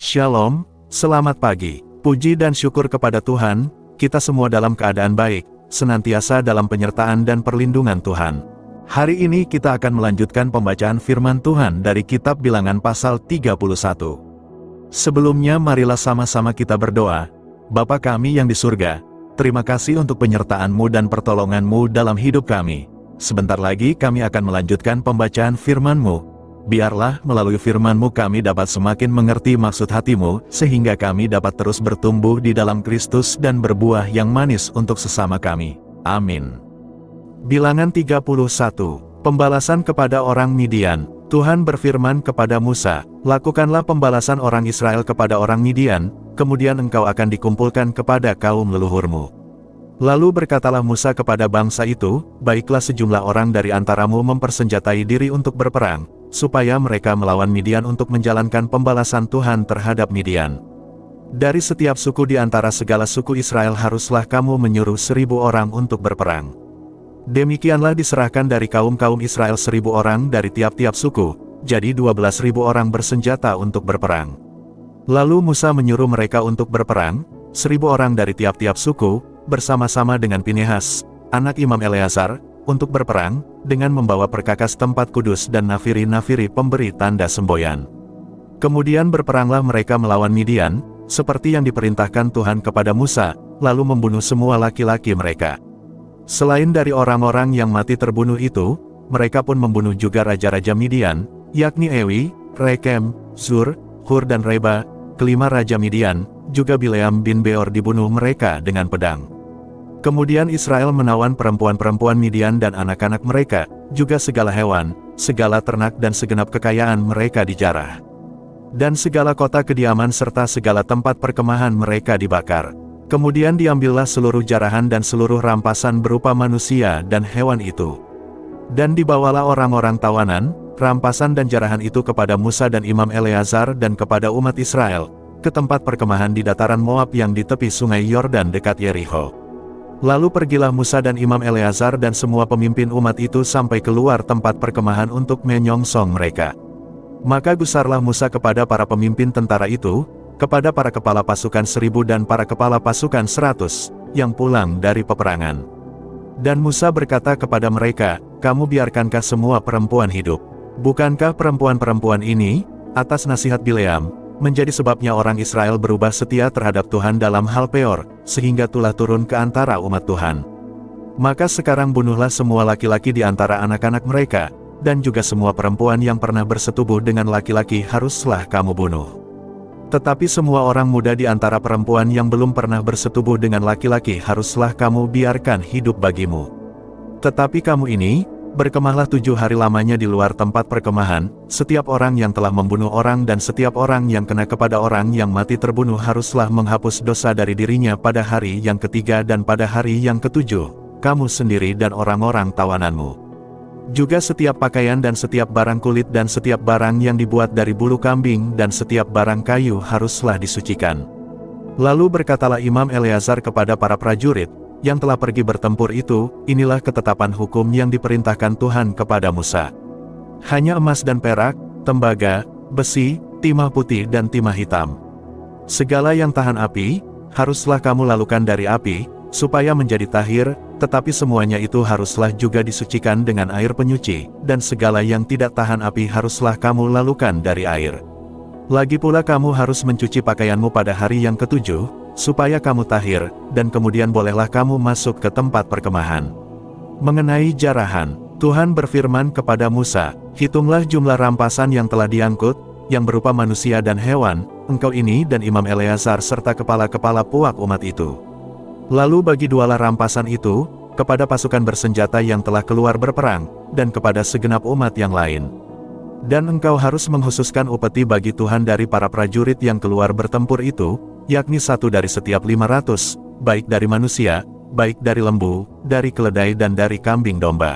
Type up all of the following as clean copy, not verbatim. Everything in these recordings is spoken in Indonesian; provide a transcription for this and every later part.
Shalom, selamat pagi. Puji dan syukur kepada Tuhan, kita semua dalam keadaan baik, senantiasa dalam penyertaan dan perlindungan Tuhan. Hari ini kita akan melanjutkan pembacaan firman Tuhan dari kitab Bilangan pasal 31. Sebelumnya marilah sama-sama kita berdoa. Bapa kami yang di surga, terima kasih untuk penyertaan-Mu dan pertolongan-Mu dalam hidup kami. Sebentar lagi kami akan melanjutkan pembacaan firman-Mu. Biarlah melalui firman-Mu kami dapat semakin mengerti maksud hati-Mu, sehingga kami dapat terus bertumbuh di dalam Kristus dan berbuah yang manis untuk sesama kami. Amin. Bilangan 31. Pembalasan kepada orang Midian. Tuhan berfirman kepada Musa, lakukanlah pembalasan orang Israel kepada orang Midian, kemudian engkau akan dikumpulkan kepada kaum leluhurmu. Lalu berkatalah Musa kepada bangsa itu, baiklah sejumlah orang dari antaramu mempersenjatai diri untuk berperang, supaya mereka melawan Midian untuk menjalankan pembalasan Tuhan terhadap Midian. Dari setiap suku di antara segala suku Israel haruslah kamu menyuruh 1.000 orang untuk berperang. Demikianlah diserahkan dari kaum-kaum Israel 1.000 orang dari tiap-tiap suku, jadi 12.000 orang bersenjata untuk berperang. Lalu Musa menyuruh mereka untuk berperang, 1.000 orang dari tiap-tiap suku, bersama-sama dengan Pinehas, anak Imam Eleazar, untuk berperang, dengan membawa perkakas tempat kudus dan nafiri-nafiri pemberi tanda semboyan. Kemudian berperanglah mereka melawan Midian, seperti yang diperintahkan Tuhan kepada Musa, lalu membunuh semua laki-laki mereka. Selain dari orang-orang yang mati terbunuh itu, mereka pun membunuh juga raja-raja Midian, yakni Ewi, Rekem, Zur, Hur dan Reba, kelima raja Midian, juga Bileam bin Beor dibunuh mereka dengan pedang. Kemudian Israel menawan perempuan-perempuan Midian dan anak-anak mereka, juga segala hewan, segala ternak dan segenap kekayaan mereka dijarah. Dan segala kota kediaman serta segala tempat perkemahan mereka dibakar. Kemudian diambillah seluruh jarahan dan seluruh rampasan berupa manusia dan hewan itu. Dan dibawalah orang-orang tawanan, rampasan dan jarahan itu kepada Musa dan Imam Eleazar dan kepada umat Israel, ke tempat perkemahan di dataran Moab yang di tepi sungai Yordan dekat Yerikho. Lalu pergilah Musa dan Imam Eleazar dan semua pemimpin umat itu sampai keluar tempat perkemahan untuk menyongsong mereka. Maka gusarlah Musa kepada para pemimpin tentara itu, kepada para kepala pasukan 1.000 dan para kepala pasukan 100, yang pulang dari peperangan. Dan Musa berkata kepada mereka, kamu biarkankah semua perempuan hidup? Bukankah perempuan-perempuan ini, atas nasihat Bileam, menjadi sebabnya orang Israel berubah setia terhadap Tuhan dalam hal Peor, sehingga tulah turun ke antara umat Tuhan. Maka sekarang bunuhlah semua laki-laki di antara anak-anak mereka, dan juga semua perempuan yang pernah bersetubuh dengan laki-laki haruslah kamu bunuh. Tetapi semua orang muda di antara perempuan yang belum pernah bersetubuh dengan laki-laki haruslah kamu biarkan hidup bagimu. Tetapi kamu ini, berkemahlah 7 hari lamanya di luar tempat perkemahan, setiap orang yang telah membunuh orang dan setiap orang yang kena kepada orang yang mati terbunuh haruslah menghapus dosa dari dirinya pada hari yang ketiga dan pada hari yang ketujuh, kamu sendiri dan orang-orang tawananmu. Juga setiap pakaian dan setiap barang kulit dan setiap barang yang dibuat dari bulu kambing dan setiap barang kayu haruslah disucikan. Lalu berkatalah Imam Eleazar kepada para prajurit, yang telah pergi bertempur itu, inilah ketetapan hukum yang diperintahkan Tuhan kepada Musa. Hanya emas dan perak, tembaga, besi, timah putih dan timah hitam. Segala yang tahan api, haruslah kamu lalukan dari api, supaya menjadi tahir, tetapi semuanya itu haruslah juga disucikan dengan air penyuci, dan segala yang tidak tahan api haruslah kamu lalukan dari air. Lagi pula kamu harus mencuci pakaianmu pada hari yang ketujuh, supaya kamu tahir, dan kemudian bolehlah kamu masuk ke tempat perkemahan. Mengenai jarahan, Tuhan berfirman kepada Musa, hitunglah jumlah rampasan yang telah diangkut, yang berupa manusia dan hewan, engkau ini dan Imam Eleazar serta kepala-kepala puak umat itu. Lalu bagi dualah rampasan itu, kepada pasukan bersenjata yang telah keluar berperang, dan kepada segenap umat yang lain. Dan engkau harus menghususkan upeti bagi Tuhan dari para prajurit yang keluar bertempur itu, yakni 1 dari setiap 500, baik dari manusia, baik dari lembu, dari keledai dan dari kambing domba.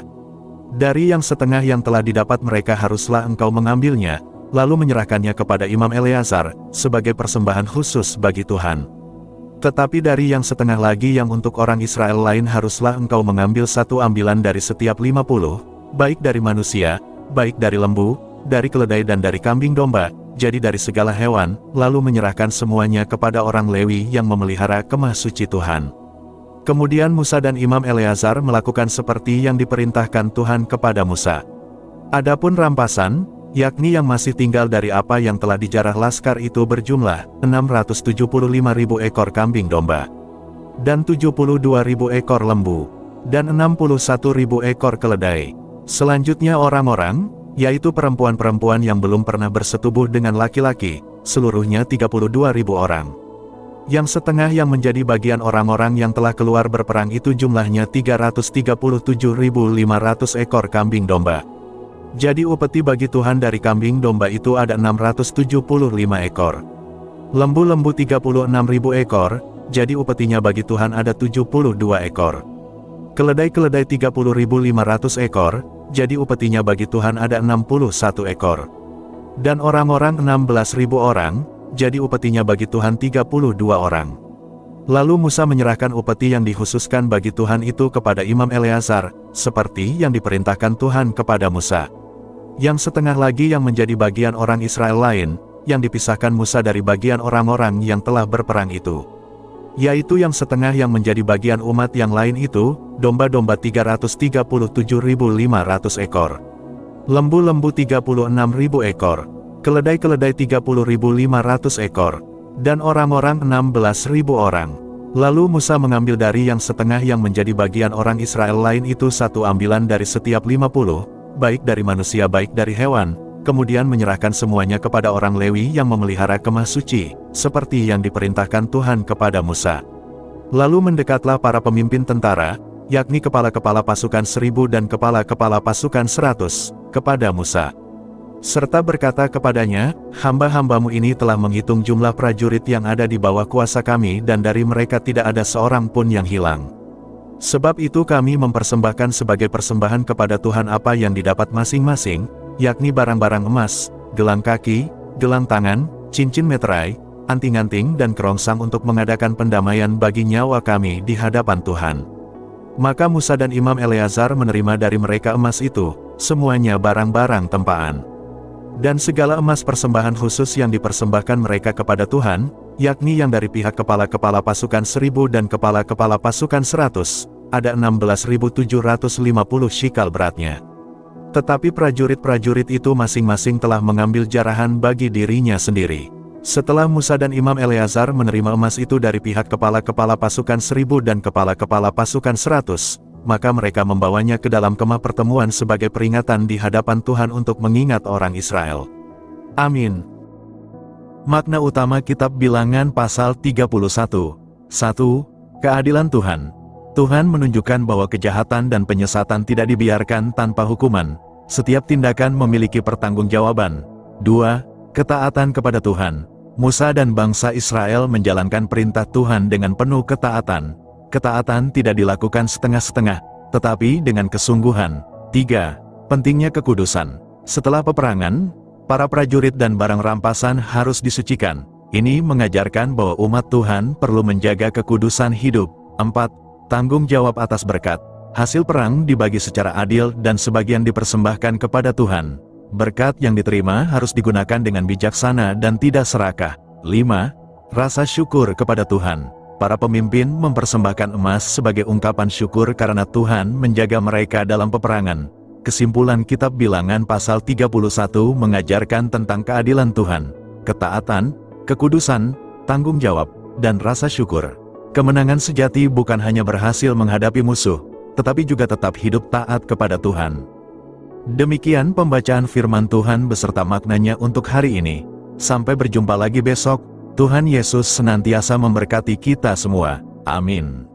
Dari yang setengah yang telah didapat mereka haruslah engkau mengambilnya, lalu menyerahkannya kepada Imam Eleazar, sebagai persembahan khusus bagi Tuhan. Tetapi dari yang setengah lagi yang untuk orang Israel lain haruslah engkau mengambil 1 ambilan dari setiap 50, baik dari manusia, baik dari lembu, dari keledai dan dari kambing domba, jadi dari segala hewan, lalu menyerahkan semuanya kepada orang Lewi yang memelihara kemah suci Tuhan. Kemudian Musa dan Imam Eleazar melakukan seperti yang diperintahkan Tuhan kepada Musa. Adapun rampasan, yakni yang masih tinggal dari apa yang telah dijarah laskar itu berjumlah 675.000 ekor kambing domba, dan 72.000 ekor lembu, dan 61.000 ekor keledai. Selanjutnya orang-orang, yaitu perempuan-perempuan yang belum pernah bersetubuh dengan laki-laki, seluruhnya 32.000 orang. Yang setengah yang menjadi bagian orang-orang yang telah keluar berperang itu jumlahnya 337.500 ekor kambing domba. Jadi upeti bagi Tuhan dari kambing domba itu ada 675 ekor. Lembu-lembu 36.000 ekor, jadi upetinya bagi Tuhan ada 72 ekor. Keledai-keledai 30.500 ekor, jadi upetinya bagi Tuhan ada 61 ekor. Dan orang-orang 16.000 orang, jadi upetinya bagi Tuhan 32 orang. Lalu Musa menyerahkan upeti yang dikhususkan bagi Tuhan itu kepada Imam Eleazar, seperti yang diperintahkan Tuhan kepada Musa. Yang setengah lagi yang menjadi bagian orang Israel lain, yang dipisahkan Musa dari bagian orang-orang yang telah berperang itu. Yaitu yang setengah yang menjadi bagian umat yang lain itu, domba-domba 337.500 ekor. Lembu-lembu 36.000 ekor. Keledai-keledai 30.500 ekor. Dan orang-orang 16.000 orang. Lalu Musa mengambil dari yang setengah yang menjadi bagian orang Israel lain itu satu ambilan dari setiap 50, baik dari manusia baik dari hewan, kemudian menyerahkan semuanya kepada orang Lewi yang memelihara kemah suci, seperti yang diperintahkan Tuhan kepada Musa. Lalu mendekatlah para pemimpin tentara, yakni kepala-kepala pasukan 1000 dan kepala-kepala pasukan 100, kepada Musa. Serta berkata kepadanya, hamba-hambamu ini telah menghitung jumlah prajurit yang ada di bawah kuasa kami dan dari mereka tidak ada seorang pun yang hilang. Sebab itu kami mempersembahkan sebagai persembahan kepada Tuhan apa yang didapat masing-masing, yakni barang-barang emas, gelang kaki, gelang tangan, cincin meterai, anting-anting dan kerongsang untuk mengadakan pendamaian bagi nyawa kami di hadapan Tuhan. Maka Musa dan Imam Eleazar menerima dari mereka emas itu, semuanya barang-barang tempaan. Dan segala emas persembahan khusus yang dipersembahkan mereka kepada Tuhan, yakni yang dari pihak kepala-kepala pasukan 1000 dan kepala-kepala pasukan 100, ada 16.750 shikal beratnya. Tetapi prajurit-prajurit itu masing-masing telah mengambil jarahan bagi dirinya sendiri. Setelah Musa dan Imam Eleazar menerima emas itu dari pihak kepala-kepala pasukan 1000 dan kepala-kepala pasukan 100, maka mereka membawanya ke dalam kemah pertemuan sebagai peringatan di hadapan Tuhan untuk mengingat orang Israel. Amin. Makna utama Kitab Bilangan pasal 31. 1. Keadilan Tuhan. Tuhan menunjukkan bahwa kejahatan dan penyesatan tidak dibiarkan tanpa hukuman. Setiap tindakan memiliki pertanggungjawaban. 2. Ketaatan kepada Tuhan. Musa dan bangsa Israel menjalankan perintah Tuhan dengan penuh ketaatan. Ketaatan tidak dilakukan setengah-setengah, tetapi dengan kesungguhan. 3. Pentingnya kekudusan. Setelah peperangan, para prajurit dan barang rampasan harus disucikan. Ini mengajarkan bahwa umat Tuhan perlu menjaga kekudusan hidup. 4. Tanggung jawab atas berkat. Hasil perang dibagi secara adil dan sebagian dipersembahkan kepada Tuhan. Berkat yang diterima harus digunakan dengan bijaksana dan tidak serakah. 5. Rasa syukur kepada Tuhan. Para pemimpin mempersembahkan emas sebagai ungkapan syukur karena Tuhan menjaga mereka dalam peperangan. Kesimpulan Kitab Bilangan pasal 31 mengajarkan tentang keadilan Tuhan, ketaatan, kekudusan, tanggung jawab, dan rasa syukur. Kemenangan sejati bukan hanya berhasil menghadapi musuh, tetapi juga tetap hidup taat kepada Tuhan. Demikian pembacaan firman Tuhan beserta maknanya untuk hari ini. Sampai berjumpa lagi besok. Tuhan Yesus senantiasa memberkati kita semua. Amin.